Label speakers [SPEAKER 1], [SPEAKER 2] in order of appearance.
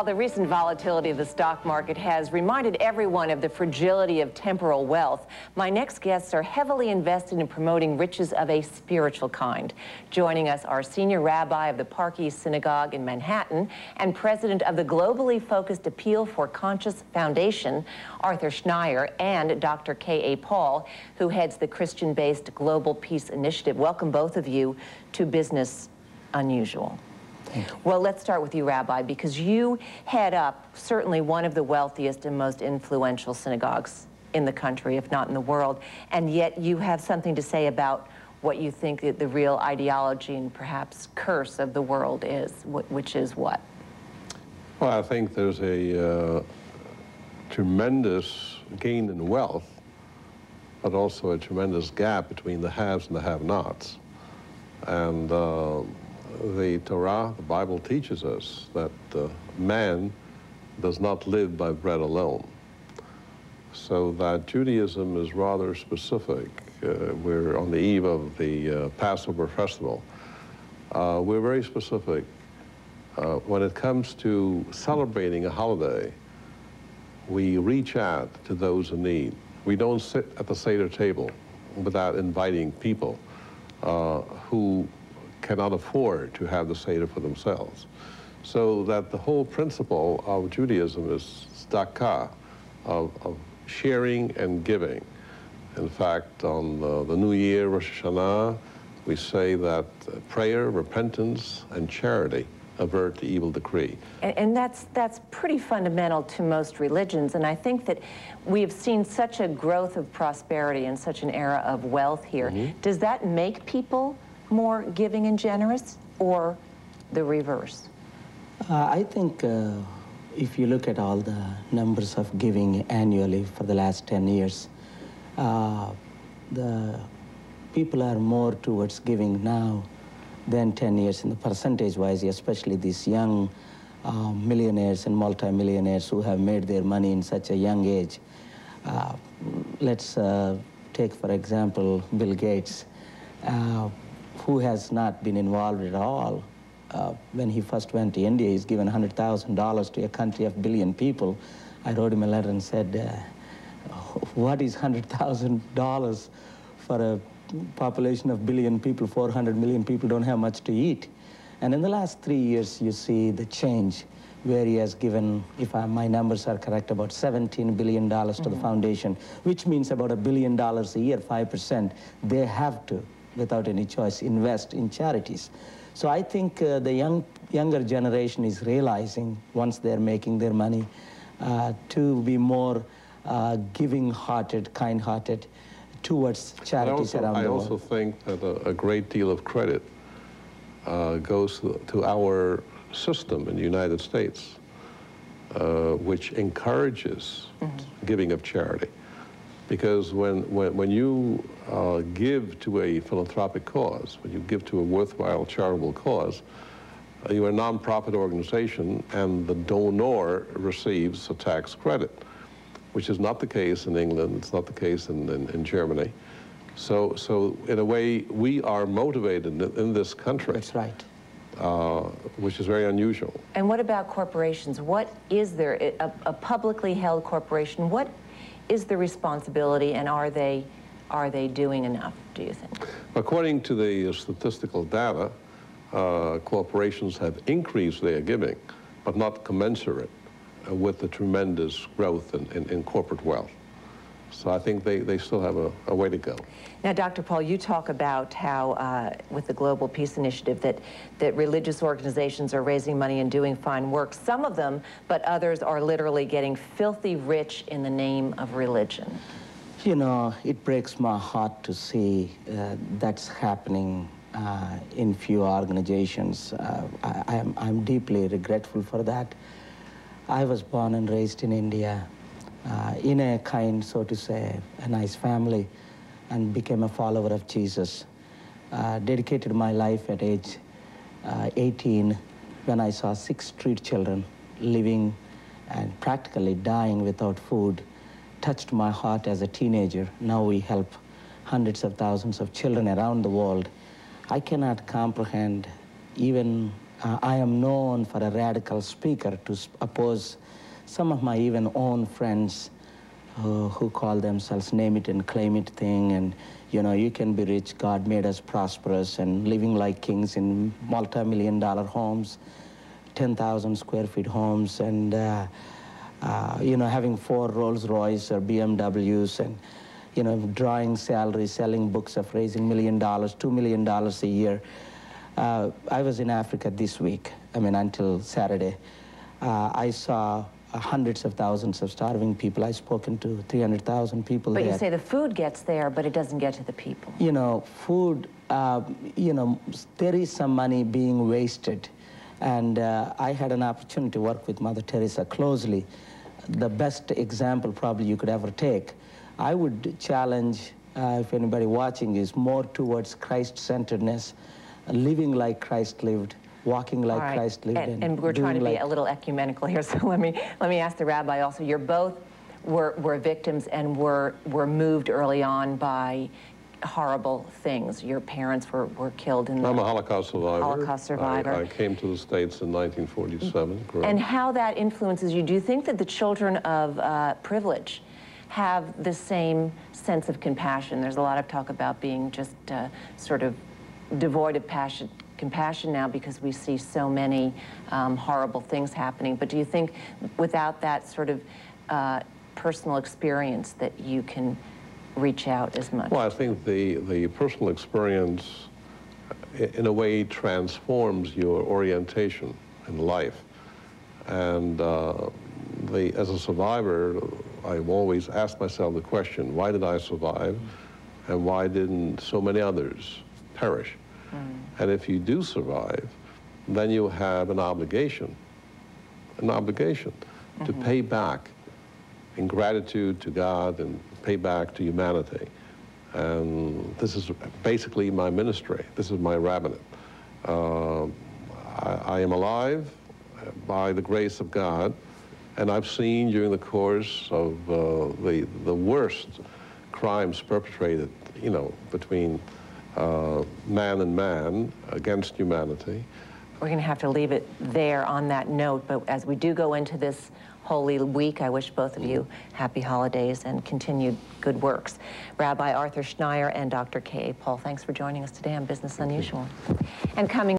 [SPEAKER 1] Paul, the recent volatility of the stock market has reminded everyone of the fragility of temporal wealth. My next guests are heavily invested in promoting riches of a spiritual kind. Joining us are Senior Rabbi of the Park East Synagogue in Manhattan and President of the globally focused Appeal for Conscious Foundation, Arthur Schneier, and Dr. K.A.Paul, who heads the Christian-based Global Peace Initiative. Welcome, both of you, to Business Unusual. Well, let's start with you, Rabbi, because you head up certainly one of the wealthiest and most influential synagogues in the country, if not in the world, and yet you have something to say about what you think that the real ideology and perhaps curse of the world is, which is what?
[SPEAKER 2] Well, I think there's a tremendous gain in wealth, but also a tremendous gap between the haves and the have-nots. And the Torah, the Bible, teaches us that man does not live by bread alone. So that Judaism is rather specific. We're on the eve of the Passover festival. We're very specific. When it comes to celebrating a holiday, we reach out to those in need. We don't sit at the Seder table without inviting people who cannot afford to have the Seder for themselves. So that the whole principle of Judaism is tzedakah, of sharing and giving. In fact, on the New Year, Rosh Hashanah, we say that prayer, repentance, and charity avert the evil decree.
[SPEAKER 1] And that's pretty fundamental to most religions, and I think that we have seen such a growth of prosperity and such an era of wealth here. Mm-hmm. Does that make people more giving and generous, or the reverse?
[SPEAKER 3] I think if you look at all the numbers of giving annually for the last 10 years, the people are more towards giving now than 10 years in the percentage-wise, especially these young millionaires and multimillionaires who have made their money in such a young age. Let's take, for example, Bill Gates, who has not been involved at all. When he first went to India, he's given $100,000 to a country of 1 billion people. I wrote him a letter and said, what is $100,000 for a population of 1 billion people? 400 million people don't have much to eat. And in the last 3 years, you see the change where he has given, if my numbers are correct, about $17 billion to the foundation, which means about $1 billion a year, 5%. They have to, without any choice, invest in charities. So I think the younger generation is realizing, once they're making their money, to be more giving-hearted, kind-hearted towards charities around the world.
[SPEAKER 2] I also think that a great deal of credit goes to our system in the United States, which encourages giving of charity. Because when you give to a philanthropic cause, when you give to a worthwhile charitable cause, you're a nonprofit organization and the donor receives a tax credit, which is not the case in England, it's not the case in Germany. So in a way, we are motivated in this country.
[SPEAKER 3] That's right.
[SPEAKER 2] Which is very unusual.
[SPEAKER 1] And what about corporations? What is there, a publicly held corporation, what is the responsibility, and are they doing enough, do you think?
[SPEAKER 2] According to the statistical data, corporations have increased their giving, but not commensurate with the tremendous growth in corporate wealth. So I think they still have a way to go.
[SPEAKER 1] Now, Dr. Paul, you talk about how, with the Global Peace Initiative, that religious organizations are raising money and doing fine work. Some of them, but others are literally getting filthy rich in the name of religion.
[SPEAKER 3] You know, it breaks my heart to see that's happening in few organizations. I'm deeply regretful for that. I was born and raised in India, in a kind, so to say, a nice family, and became a follower of Jesus. Dedicated my life at age 18 when I saw 6 street children living and practically dying without food. Touched my heart as a teenager. Now we help hundreds of thousands of children around the world. I cannot comprehend even I am known for a radical speaker to oppose some of my even own friends who call themselves name it and claim it thing, and you can be rich, God made us prosperous, and living like kings in multi-million-dollar homes, 10,000 square feet homes, and having 4 Rolls Royce or BMWs, and drawing salaries, selling books of raising $1 million, $2 million a year. I was in Africa this week, until Saturday. I saw hundreds of thousands of starving people. I've spoken to 300,000 people there.
[SPEAKER 1] But you say the food gets there, but it doesn't get to the people.
[SPEAKER 3] Food, there is some money being wasted. And I had an opportunity to work with Mother Teresa closely. The best example probably you could ever take. I would challenge, if anybody watching, is more towards Christ-centeredness, living like Christ lived, walking like Christ lived.
[SPEAKER 1] And we're trying to be a little ecumenical here, so let me ask the rabbi also. You're both were victims and were moved early on by horrible things. Your parents were killed in the...
[SPEAKER 2] I'm a Holocaust survivor.
[SPEAKER 1] Holocaust survivor.
[SPEAKER 2] I came to the States in 1947.
[SPEAKER 1] And how that influences you. Do you think that the children of privilege have the same sense of compassion? There's a lot of talk about being just sort of devoid of compassion now because we see so many horrible things happening. But do you think without that sort of personal experience that you can reach out as much?
[SPEAKER 2] Well, I think the personal experience in a way transforms your orientation in life. And as a survivor, I've always asked myself the question, why did I survive? And why didn't so many others perish? And if you do survive, then you have an obligation to pay back in gratitude to God and pay back to humanity. And this is basically my ministry. This is my rabbinate. I am alive by the grace of God, and I've seen during the course of the worst crimes perpetrated, between man and man against humanity.
[SPEAKER 1] We're going to have to leave it there on that note, but as we do go into this Holy Week, I wish both of you happy holidays and continued good works. Rabbi Arthur Schneier and Dr. K.A.Paul, thanks for joining us today on Business Unusual. And coming